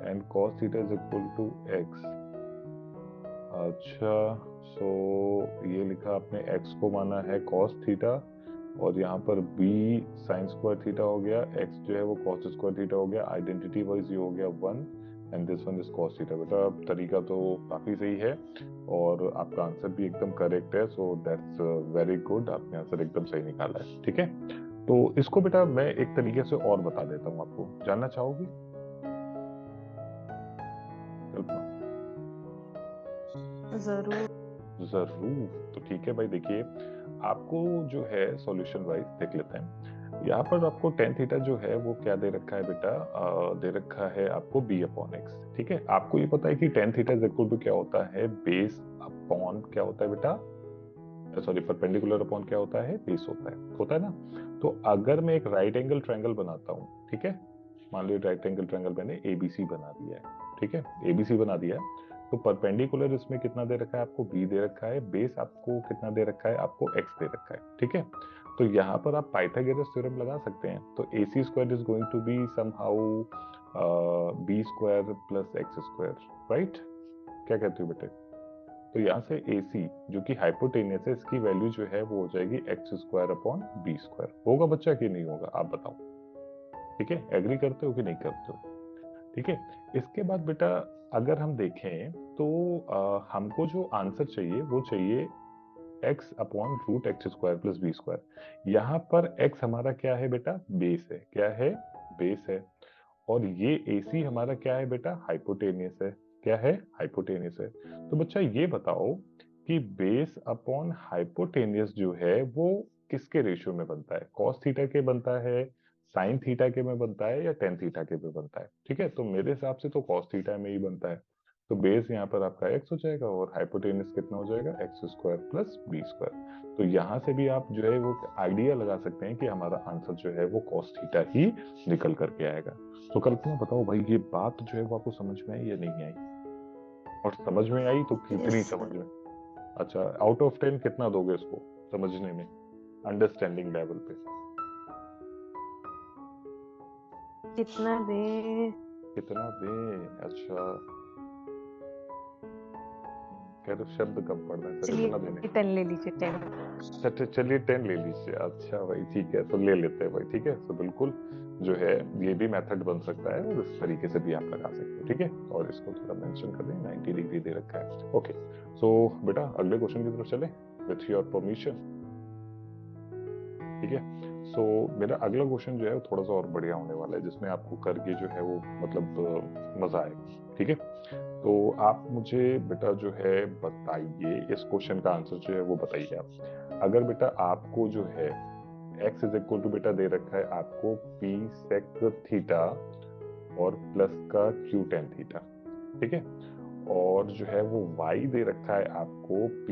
Speaker 1: and cos theta is equal to X. अच्छा, so ये लिखा आपने x को माना है cos थीटा, और यहाँ पर b साइन स्क्वायर थीटा हो गया, x जो है वो cos स्क्वायर थीटा हो गया। आइडेंटिटी वाइज ये हो गया 1 and this one is cos theta. बेटा तरीका तो काफी सही है, और आपका आंसर भी एकदम करेक्ट है। सो दैट्स वेरी गुड, आपने आंसर एकदम सही निकाला है। ठीक है, तो इसको बेटा मैं एक तरीके से और बता देता हूँ आपको। जानना चाहोगी कल्पना?
Speaker 2: जरूर।
Speaker 1: जरूर, तो ठीक है भाई। देखिए, आपको जो है सॉल्यूशन वाइज देख लेते हैं। यहाँ पर आपको टेन थीटा जो है वो क्या दे रखा है बेटा? दे रखा है आपको बी अपॉन एक्स। ठीक है, आपको ये पता है कि tan theta is equal to क्या होता है? बेस अपॉन क्या होता है बेटा? सॉरी, परपेंडिकुलर अपॉन क्या होता है? बेस होता है ना? तो अगर मैं एक राइट एंगल ट्रायंगल बनाता हूँ, ठीक है, मान लो राइट एंगल ट्रायंगल मैंने एबीसी बना दिया है। ठीक है, एबीसी बना दिया है, तो परपेंडिकुलर इसमें कितना दे रखा है आपको? बी दे रखा है। बेस आपको कितना दे रखा है? आपको एक्स दे रखा है। ठीक है, तो यहाँ पर आप पाइथागोरस थ्योरम लगा सकते हैं। तो A C square is going to be somehow B square plus X square, right? क्या कहते हो बेटे? तो यहाँ से ए सी जो कि हाइपोटेनियस है, इसकी वैल्यू जो है वो हो जाएगी X square upon B square. होगा बच्चा कि नहीं होगा, आप बताओ? ठीक है, एग्री करते हो कि नहीं करते हो? ठीक है, इसके बाद बेटा अगर हम देखें तो हमको जो आंसर चाहिए वो चाहिए x upon root X square plus B square. यहाँ पर x हमारा क्या है बेटा? बेस है। क्या है? बेस है। और ये AC हमारा क्या है बेटा? हाइपोटेनियस है। क्या है? हाइपोटेनियस है। तो बच्चा ये बताओ कि बेस अपॉन हाइपोटेनियस जो है वो किसके रेशियो में बनता है? कॉस थीटा के बनता है, साइन थीटा के में बनता है, या टेन थीटा के में बनता है? ठीक है, तो मेरे हिसाब से तो कॉस थीटा में ही बनता है। तो बेस यहाँ पर आपका एक्स हो जाएगा, और हाइपोटेनियस कितना हो जाएगा? X square plus B square. तो यहाँ से भी आप जो है वो आइडिया लगा सकते हैं कि हमारा आंसर जो है वो कॉस थीटा ही निकल करके आएगा। तो कल्पना बताओ भाई, ये बात जो है वो आपको समझ में आई या नहीं आई? और समझ में आई तो कितनी
Speaker 2: यस
Speaker 1: समझ
Speaker 2: सर।
Speaker 1: में? अच्छा, आउट ऑफ 10 कितना दोगे इसको समझने में, अंडरस्टैंडिंग लेवल पे?
Speaker 2: कितना दे?
Speaker 1: कितना दें? अच्छा, कह रहे शब्द कम पड़ रहे हैं सर, इतना देने?
Speaker 2: चलिए 10 ले लीजिए 10।
Speaker 1: अच्छा, चलिए 10 ले लीजिए। अच्छा भाई, ठीक है, तो ले लेते हैं भाई। ठीक है, तो बिल्कुल जो है ये भी मेथड बन सकता है, और इस तरीके से भी आप लगा सकते हो। ठीक है, और इसको थोड़ा मेंशन कर दें, 90 डिग्री दे रखा है। ओके, सो बेटा अगले क्वेश्चन की तरफ चले विथ योर परमिशन। ठीक है, सो मेरा अगला क्वेश्चन जो है वो थोड़ा सा और बढ़िया होने वाला है, जिसमें आपको करके जो है वो मतलब मजा आएगा। ठीक है, तो आप मुझे बेटा जो है बताइए, इस क्वेश्चन का आंसर जो है वो बताइए आप। अगर बेटा आपको जो है x इज इक्वल टू बेटा दे रखा है आपको p sec थीटा और प्लस का q tan थीटा। ठीक है, और जो है वो y दे रखा है आपको p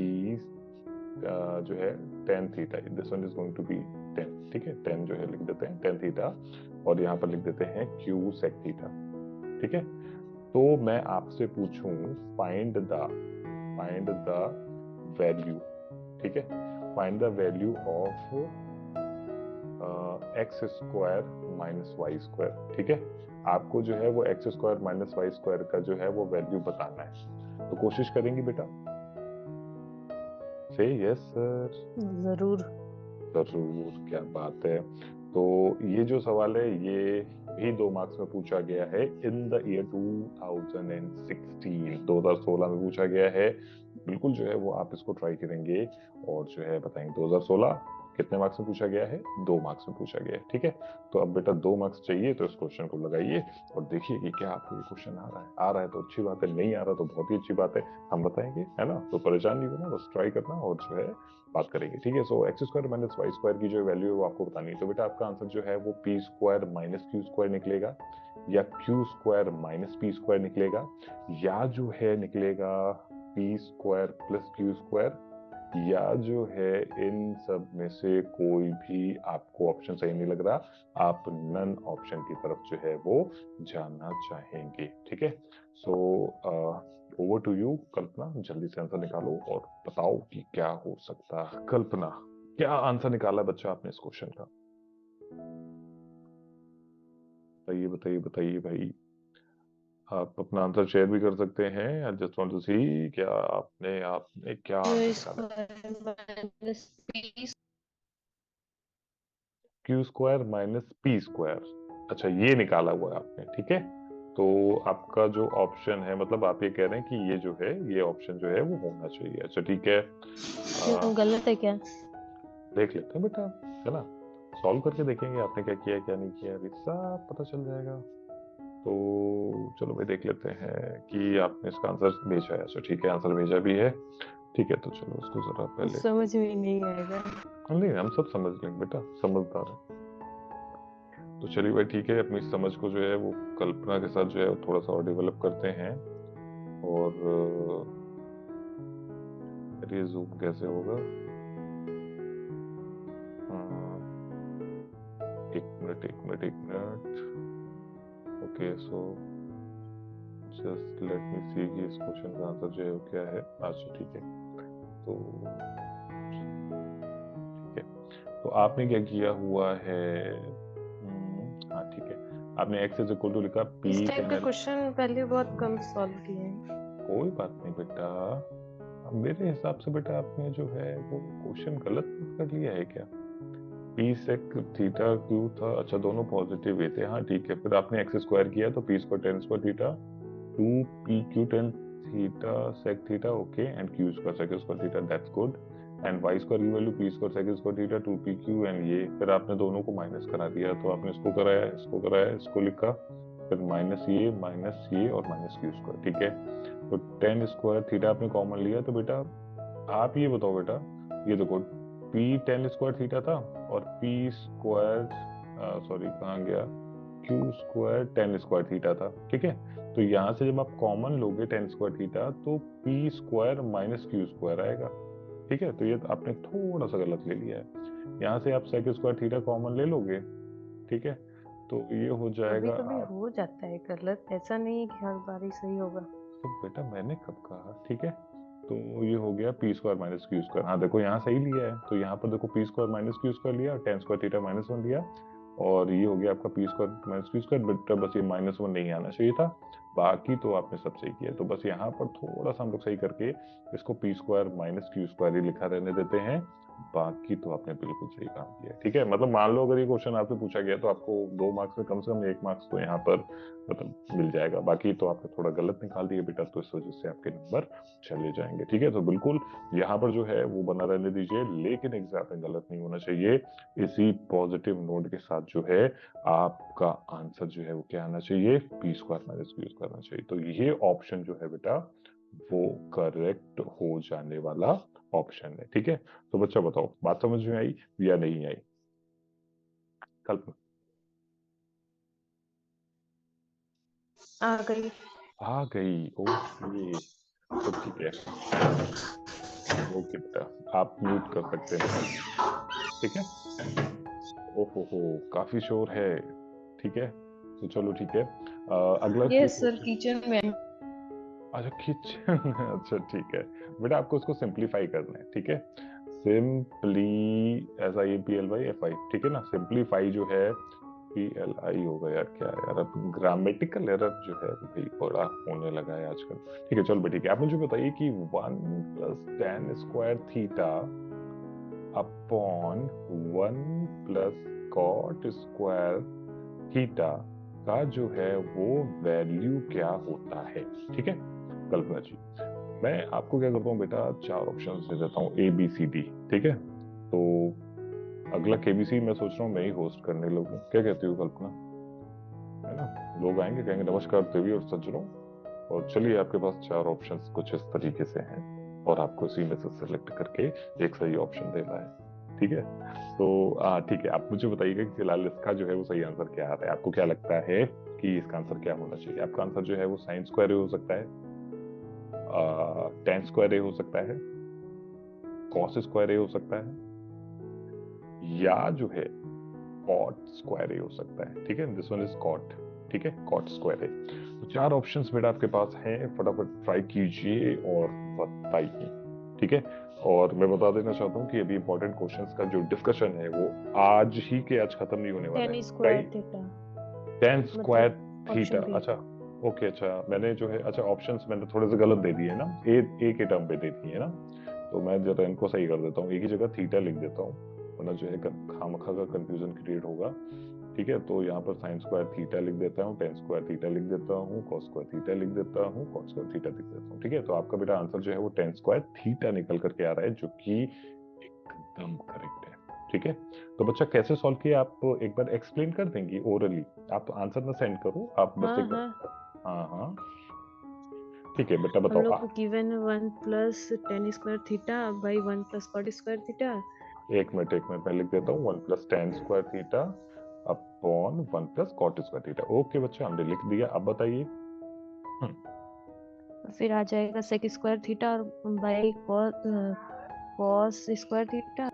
Speaker 1: जो है tan theta. This one is going to be 10। ठीक है, 10 जो है लिख देते हैं tan थीटा, और यहाँ पर लिख देते हैं q sec थीटा। ठीक है, तो मैं आपसे पूछूं, फाइंड द वैल्यू। ठीक है, find the value of x square minus Y square. ठीक है, आपको जो है वो x square minus Y square का जो है वो वैल्यू बताना है। तो कोशिश करेंगी बेटा? से यस सर।
Speaker 2: जरूर।
Speaker 1: जरूर, क्या बात है। तो ये जो सवाल है ये भी 2 मार्क्स में पूछा गया है इन द ईयर 2016, 2016 में पूछा गया है। बिल्कुल जो है वो आप इसको ट्राई करेंगे, और जो है बताएंगे 2016 कितने मार्क्स में पूछा गया है? 2 मार्क्स में पूछा गया है। ठीक है, तो अब बेटा 2 मार्क्स चाहिए तो इस क्वेश्चन को लगाइए और देखिए कि क्या आपको ये क्वेश्चन आ रहा है तो अच्छी बात है, नहीं आ रहा तो बहुत ही अच्छी बात है, हम बताएंगे, है ना। तो परेशान नहीं होना, बस ट्राई करना और जो है बात करेंगे। ठीक है, so X square minus Y square की जो वैल्यू है वो आपको बतानी है। तो बेटा आपका आंसर जो है वो P square minus Q square निकलेगा, या Q square minus P square निकलेगा, या जो है निकलेगा P square plus Q square, या जो है इन सब में से कोई भी आपको ऑप्शन सही नहीं लग रहा, आप नन ऑप्शन की तरफ जो है वो जाना चाहेंगे। ठीक है, सो ओवर टू यू कल्पना, जल्दी से आंसर निकालो और बताओ कि क्या हो सकता है। कल्पना, क्या आंसर निकाला बच्चा आपने इस क्वेश्चन का? बताइए बताइए बताइए भाई। आप अपना आंसर शेयर भी कर सकते हैं। आई जस्ट वांट टू सी क्या आपने आपने क्या आंसर निकाला। Q square minus P square, अच्छा ये निकाला हुआ है आपने। ठीक है, तो आपका जो ऑप्शन है, मतलब आप ये कह रहे हैं कि ये जो है ये ऑप्शन जो है वो होना चाहिए। अच्छा ठीक है,
Speaker 2: क्यों गलत है क्या?
Speaker 1: देख लेते हैं बेटा, है ना, सॉल्व करके देखेंगे आपने क्या किया क्या नहीं किया, अभी सब पता चल जाएगा। तो चलो भाई देख लेते हैं कि आपने इसका आंसर भेजा है। अच्छा ठीक है, आंसर भेजा भी है। ठीक है, तो चलो उसको जरा पहले,
Speaker 2: समझ में नहीं आएगा।
Speaker 1: नहीं हम सब समझ लेंगे बेटा, समझदार है। तो चलिए भाई ठीक है, अपनी समझ को जो है वो कल्पना के साथ जो है वो थोड़ा सा और डेवलप करते हैं। और ये जूम कैसे होगा? एक मिनट एक मिनट एक minute. Okay, so just let me see कि इस क्वेश्चन का आंसर जो है वो क्या है। अच्छा ठीक है, तो ठीक है, तो आपने क्या किया हुआ है? हाँ ठीक है, आपने x इज इक्वल टू लिखा
Speaker 2: इस
Speaker 1: p
Speaker 2: टाइप
Speaker 1: tan
Speaker 2: के
Speaker 1: l।
Speaker 2: क्वेश्चन पहले बहुत कम सॉल्व किए हैं।
Speaker 1: कोई बात नहीं बेटा, मेरे हिसाब से बेटा आपने जो है वो क्वेश्चन गलत नोट कर लिया है क्या? पी सेक थीटा क्यू था, अच्छा दोनों पॉजिटिव ही थे, हाँ ठीक है। फिर आपने एक्स स्क्वायर किया तो P square tan square theta, two P Q tan theta sec theta, okay, and Q square sec square theta, that's good. And Y square की value P square sec square theta two P Q, and ये फिर आपने दोनों को minus करा दिया, तो आपने इसको कराया इसको कराया इसको लिखा, फिर माइनस ये और माइनस क्यू स्क्वायर। ठीक है, तो टेन स्क्वायर थीटा आपने कॉमन लिया, तो बेटा आप ये बताओ बेटा, ये देखो पी टेन स्क्वायर थीटा था और पी स्क्वायर, सॉरी कहाँ गया, Q square tan square theta था। ठीक है, तो यहाँ से जब आप कॉमन लोगे टेन स्क्वायर थीटा तो P square minus Q square आएगा। ठीक है, तो ये आपने थोड़ा सा गलत ले लिया है। यहाँ से आप सेक स्क्वायर थीटा कॉमन ले लोगे, ठीक है, तो ये हो
Speaker 2: कभी
Speaker 1: जाएगा
Speaker 2: कभी
Speaker 1: आप।
Speaker 2: हो जाता है गलत, ऐसा नहीं है कि हर बार ही सही होगा।
Speaker 1: तो बेटा मैंने कब कहा? ठीक है, तो ये हो गया P square minus Q square, हाँ देखो यहाँ सही लिया है, तो यहाँ पर देखो P square minus Q square लिया, tan square theta minus one लिया, और ये हो गया आपका P square minus Q square. बेटा बस ये माइनस वन नहीं आना चाहिए था, बाकी तो आपने सब सही किया। तो बस यहाँ पर थोड़ा सा हम लोग सही करके इसको P square minus Q square ही लिखा रहने देते हैं, बाकी तो आपने बिल्कुल सही काम किया। ठीक है, मतलब मान लो अगर ये क्वेश्चन आपसे पूछा गया तो आपको 2 मार्क्स में कम से कम 1 मार्क्स तो यहाँ पर मतलब मिल जाएगा, बाकी तो आपने थोड़ा गलत निकाल दिए बेटा, तो इस वजह से आपके नंबर चले जाएंगे। ठीक है, तो बिल्कुल यहाँ पर जो है वो बना रहने दीजिए, लेकिन एग्जाम में गलत नहीं होना चाहिए। इसी पॉजिटिव नोट के साथ जो है आपका आंसर जो है वो क्या आना चाहिए, P square minus Q square आना चाहिए। तो ये ऑप्शन जो है बेटा वो करेक्ट हो जाने वाला ऑप्शन है। ठीक है, तो बच्चा बताओ बात समझ में आई या नहीं आई? कल्पना
Speaker 2: आ गई।
Speaker 1: आ गई, ओके, तो ठीक है, ओके बेटा आप म्यूट कर सकते हैं बेटा, ठीक है। ओहो हो, काफी शोर है। ठीक है, तो चलो ठीक है, अगला जो
Speaker 2: यस सर,
Speaker 1: क्वेश्चन,
Speaker 2: किचन में।
Speaker 1: अच्छा किचन अच्छा ठीक है बेटा, आपको उसको सिंप्लीफाई करना है। ठीक है, simply, S I P L Y F I, ठीक है ना, सिंप्लीफाई जो है पी एल आई होगा यार, क्या है यार, अब ग्रामेटिकल एरर जो है भाई बड़ा होने लगा है आजकल। ठीक है चलो भाई ठीक है, आप मुझे बताइए कि one plus tan square theta upon one plus cot square theta का जो है वो वैल्यू क्या होता है? ठीक है कल्पना जी, मैं आपको क्या करता हूँ बेटा, 4 ऑप्शंस दे देता हूँ ए बी सी डी। ठीक है, तो अगला केबीसी मैं सोच रहा हूँ मैं ही होस्ट करने लगूं, क्या कहती हो कल्पना? है ना, लोग आएंगे कहेंगे नमस्कार देवी और सज्जनों, और चलिए आपके पास 4 ऑप्शंस कुछ इस तरीके से हैं और आपको इसी में से सिलेक्ट करके एक सही ऑप्शन देना है। ठीक है, तो ठीक है, आप मुझे बताइएगा कि फिलहाल इसका जो है वो सही आंसर क्या आ रहा है। आपको क्या लगता है कि इसका आंसर क्या होना चाहिए? आपका आंसर जो है वो साइन स्क्वायर हो सकता है, टेन स्क्वायर ए हो सकता है, कॉस स्क्वायर ए हो सकता है, या जो है कॉट स्क्वायर ए हो सकता है। ठीक है, दिस वन इज कॉट। ठीक है, कॉट स्क्वायर ए। तो 4 ऑप्शंस बेटा आपके पास हैं, फटाफट ट्राई कीजिए और बताइए। ठीक है, और मैं बता देना चाहता हूँ कि अभी इंपॉर्टेंट क्वेश्चंस का जो डिस्कशन है वो आज ही के आज खत्म नहीं होने वाला
Speaker 2: टेन
Speaker 1: है।
Speaker 2: स्क्वायर थीटा,
Speaker 1: टेन स्क्वायर
Speaker 2: मतलब
Speaker 1: थीटा,
Speaker 2: ऑप्शन बी।
Speaker 1: अच्छा ओके, अच्छा मैंने जो है, अच्छा ऑप्शंस मैंने थोड़े से गलत दे दिए ना, ए के टर्म पे दे दिए है ना, तो मैं जरा इनको सही कर देता हूँ, एक ही जगह थीटा लिख देता हूँ, वरना जो है खामखा का कंफ्यूजन क्रिएट होगा। ठीक है, तो यहाँ पर साइन स्क्वायर थीटा लिख देता हूँ, टेन स्क्वायर थीटा लिख देता हूँ, कॉस स्क्वायर थीटा लिख देता हूँ, कॉस स्क्वायर थीटा लिख देता हूँ। ठीक है, तो आपका बेटा आंसर जो है वो टेन स्क्वायर थीटा निकल करके आ रहा है, जो कि एकदम करेक्ट है। ठीक है, तो बच्चा कैसे सॉल्व किया आप एक बार एक्सप्लेन कर देंगी ओरली? आप आंसर ना सेंड करो, आप बस
Speaker 2: हाँ
Speaker 1: एक
Speaker 2: हाँ,
Speaker 1: बार। हाँ हाँ, ठीक है बेटा
Speaker 2: हम
Speaker 1: बताओ।
Speaker 2: लोग को गिवन है 1 plus tan square theta by 1 plus cot square theta.
Speaker 1: एक मिनट मैं लिख देता हूँ, 1 plus tan square theta upon 1 plus cot square theta. Okay बच्चा, हमने लिख दिया, अब बताइए।
Speaker 2: फिर आ जाएगा सेक स्क्वायर थीटा और by cos square theta,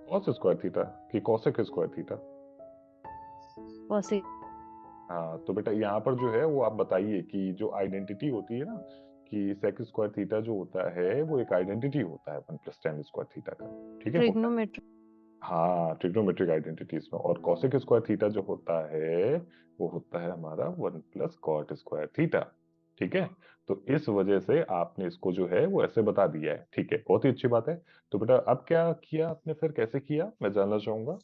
Speaker 1: cos square theta कि कॉसेक स्क्वायर थीटा?
Speaker 2: कॉसेक।
Speaker 1: हाँ, तो बेटा यहाँ पर जो है वो आप बताइए कि जो आइडेंटिटी होती है ना, कि सेक स्क्वायर थीटा जो होता है वो एक आइडेंटिटी होता है 1 प्लस टेन स्क्वायर थीटा का। ठीक है, होता है।
Speaker 2: ट्रिग्नोमेट्री।
Speaker 1: हाँ, ट्रिग्नोमेट्रिक आइडेंटिटीज में, और कॉसेक स्क्वायर थीटा जो होता है वो होता है हमारा 1 प्लस कॉट स्क्वायर थीटा। ठीक है, तो इस वजह से आपने इसको जो है वो ऐसे बता दिया है। ठीक है, बहुत ही अच्छी बात है। तो बेटा अब क्या किया आपने, फिर कैसे किया मैं जानना चाहूंगा।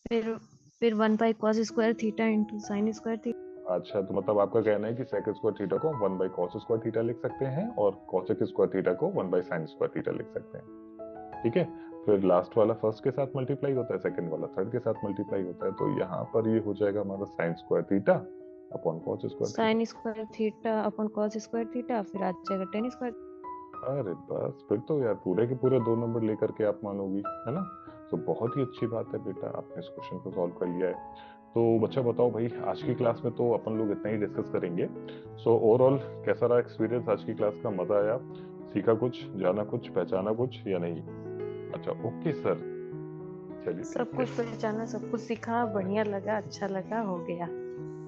Speaker 2: फिर फिर 1 by cos square theta into sine square theta.
Speaker 1: अच्छा, तो मतलब आपका कहना है कि सेक स्क्वायर थीटा को 1 बाई कॉस स्क्वायर थीटा लिख सकते हैं और कॉसेक स्क्वायर थीटा को 1 बाई साइन स्क्वायर थीटा लिख सकते हैं। ठीक है, फिर लास्ट वाला फर्स्ट के साथ मल्टीप्लाई होता है, सेकंड वाला थर्ड के साथ मल्टीप्लाई होता है, तो यहाँ पर ये हो जाएगा हमारा sine square theta upon cos square theta.
Speaker 2: Sine square theta upon cos square theta, फिर आ जाएगा टेन स्क्वायर।
Speaker 1: अरे बस, फिर तो यार पूरे के पूरे 2 नंबर लेकर के आप मानोगी, है ना? तो बहुत ही अच्छी बात है बेटा, आपने इस क्वेश्चन को सॉल्व कर लिया है। तो बच्चा बताओ भाई, आज की क्लास में तो अपन लोग इतना ही डिस्कस करेंगे। सो ओवरऑल कैसा रहा एक्सपीरियंस आज की क्लास का? मजा आया? सीखा कुछ, जाना कुछ, पहचाना कुछ या नहीं? अच्छा ओके सर, चलिए
Speaker 2: सब
Speaker 1: ठीक है।
Speaker 2: कुछ पहचाना, सब कुछ सीखा, बढ़िया लगा, अच्छा लगा, हो गया।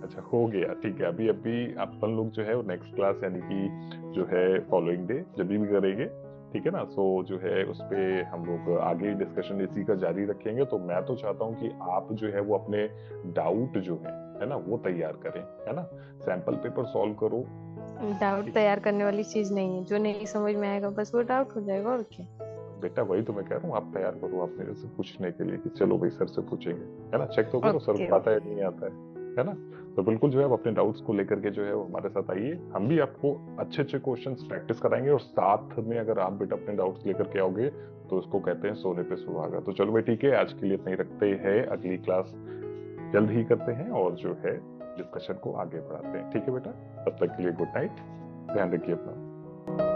Speaker 1: अच्छा हो गया, ठीक है। अभी अभी अपन लोग जो है वो नेक्स्ट क्लास यानी कि जो है फॉलोइंग डे जब भी करेंगे, ठीक है ना, सो जो है उस पे हम लोग आगे डिस्कशन इसी का जारी रखेंगे। तो मैं तो चाहता हूँ कि आप जो है वो अपने डाउट जो है ना, वो तैयार करें, है ना, सैंपल पेपर सॉल्व करो।
Speaker 2: डाउट
Speaker 1: ठीक,
Speaker 2: तैयार करने वाली चीज नहीं है, जो नहीं समझ में आएगा बस वो डाउट हो जाएगा, और क्या।
Speaker 1: बेटा वही तो मैं कह रहा हूँ, आप तैयार करो आप मेरे से पूछने के लिए कि चलो भाई सर से पूछेंगे, है ना, चेक तो करो सर
Speaker 2: ओके
Speaker 1: को आता है
Speaker 2: ओके।
Speaker 1: नहीं आता है ना। तो बिल्कुल जो है आप अपने डाउट्स को लेकर के जो है वो हमारे साथ आइए, हम भी आपको अच्छे अच्छे क्वेश्चंस प्रैक्टिस कराएंगे, और साथ में अगर आप बेटा अपने डाउट्स लेकर के आओगे तो उसको कहते हैं सोने पे सुहागा। तो चलो भाई ठीक है, आज के लिए इतना ही रखते हैं, अगली क्लास जल्द ही करते हैं और जो है डिस्कशन को आगे बढ़ाते हैं। ठीक है बेटा, तब तक के लिए गुड नाइट, ध्यान रखिए अपना।